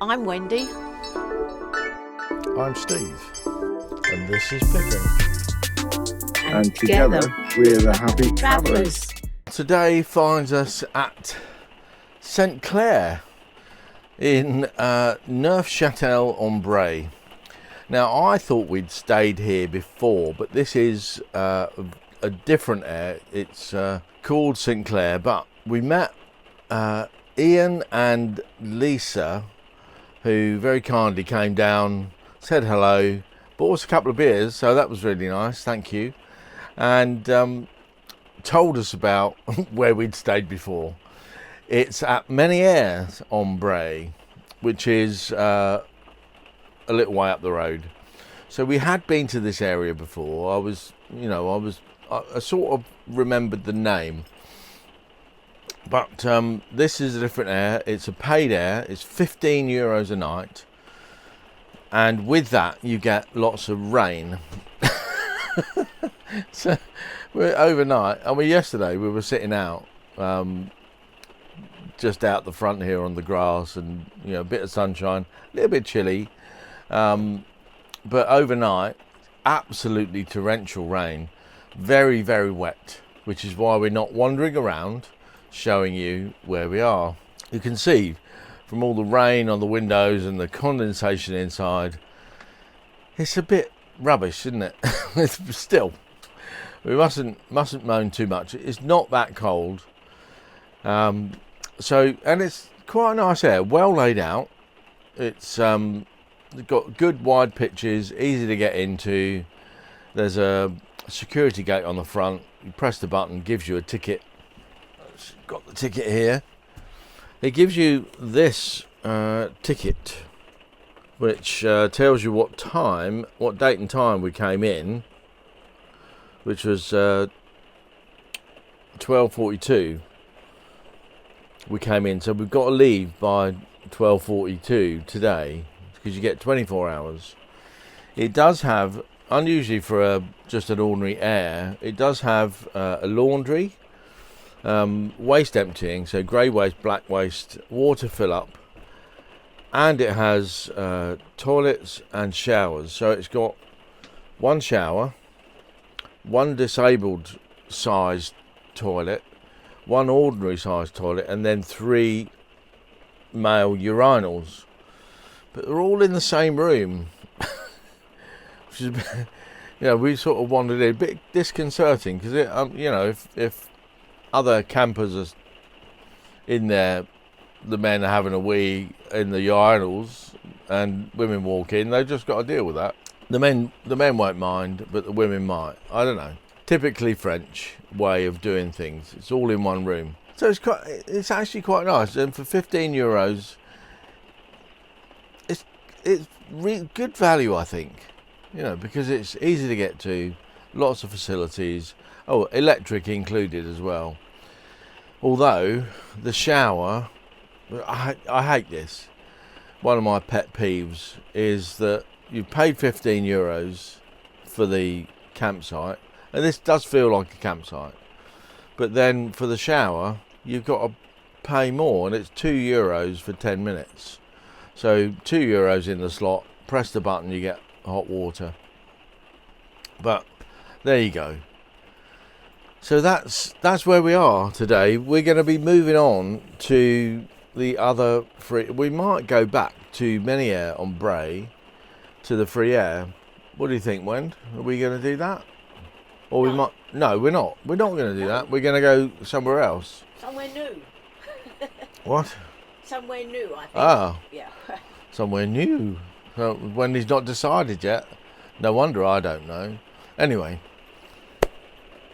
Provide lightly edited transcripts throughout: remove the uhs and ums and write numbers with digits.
I'm Wendy. I'm Steve. And this is Pippin. And together we're the Happy Travellers. Today finds us at Sainte Claire in Neufchâtel-en-Bray. Now, I thought we'd stayed here before, but this is a different Aire. It's called Sainte Claire, but we met Ian and Lisa, who very kindly came down, said hello, bought us a couple of beers, so that was really nice, thank you, and told us about where we'd stayed before. It's at Motorhome, which is a little way up the road. So we had been to this area before. I sort of remembered the name. But this is a different Aire. It's a paid Aire. It's €15 a night. And with that, you get lots of rain. So we're overnight. I mean, yesterday we were sitting out, just out the front here on the grass, and a bit of sunshine, a little bit chilly. But overnight, absolutely torrential rain. Very, very wet, which is why we're not wandering around showing you where we are. You can see from all the rain on the windows and the condensation inside, it's a bit rubbish, isn't it? Still, we mustn't moan too much. It's not that cold, and it's quite a nice Aire, well laid out. It's got good wide pitches, easy to get into. There's a security gate on the front. You press the button, gives you a ticket. Got the ticket here. It gives you this ticket, which tells you what date and time we came in, which was 12:42. We came in, so we've got to leave by 12:42 today, because you get 24 hours. It does have, unusually for just an ordinary Aire, it does have a laundry, waste emptying, so grey waste, black waste, water fill up, and it has toilets and showers. So it's got one shower, one disabled sized toilet, one ordinary sized toilet, and then 3 male urinals, but they're all in the same room. Which is, we sort of wandered in, a bit disconcerting, because if other campers are in there, the men are having a wee in the urinals and women walk in, they've just got to deal with that. The men won't mind, but the women might. I don't know. Typically French way of doing things. It's all in one room. So it's actually quite nice. And for €15, it's good value, I think. Because it's easy to get to, lots of facilities. Oh, electric included as well. Although the shower, I hate this. One of my pet peeves is that you've paid €15 for the campsite, and this does feel like a campsite, but then for the shower you've got to pay more, and it's €2 for 10 minutes. So €2 in the slot, press the button, you get hot water. But there you go. So that's where we are today. We're going to be moving on to the other free. We might go back to Motorhome to the free Aire. What do you think, Wendy? Are we going to do that? Or No. we might? No, we're not. We're not going to do that. We're going to go somewhere else. Somewhere new. What? Somewhere new, I think. Ah, Yeah. somewhere new. So Wendy's not decided yet. No wonder I don't know. Anyway,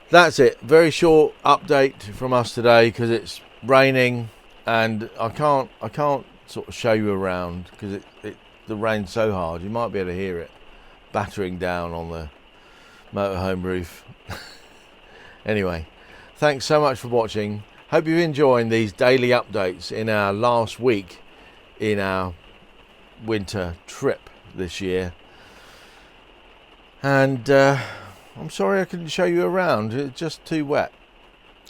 that's it. Very short update from us today, because it's raining and I can't sort of show you around because the rain's so hard. You might be able to hear it battering down on the motorhome roof. Anyway, thanks so much for watching. Hope you're enjoying these daily updates in our last week in our winter trip this year. And I'm sorry I couldn't show you around. It's just too wet.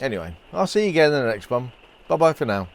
Anyway, I'll see you again in the next one. Bye bye for now.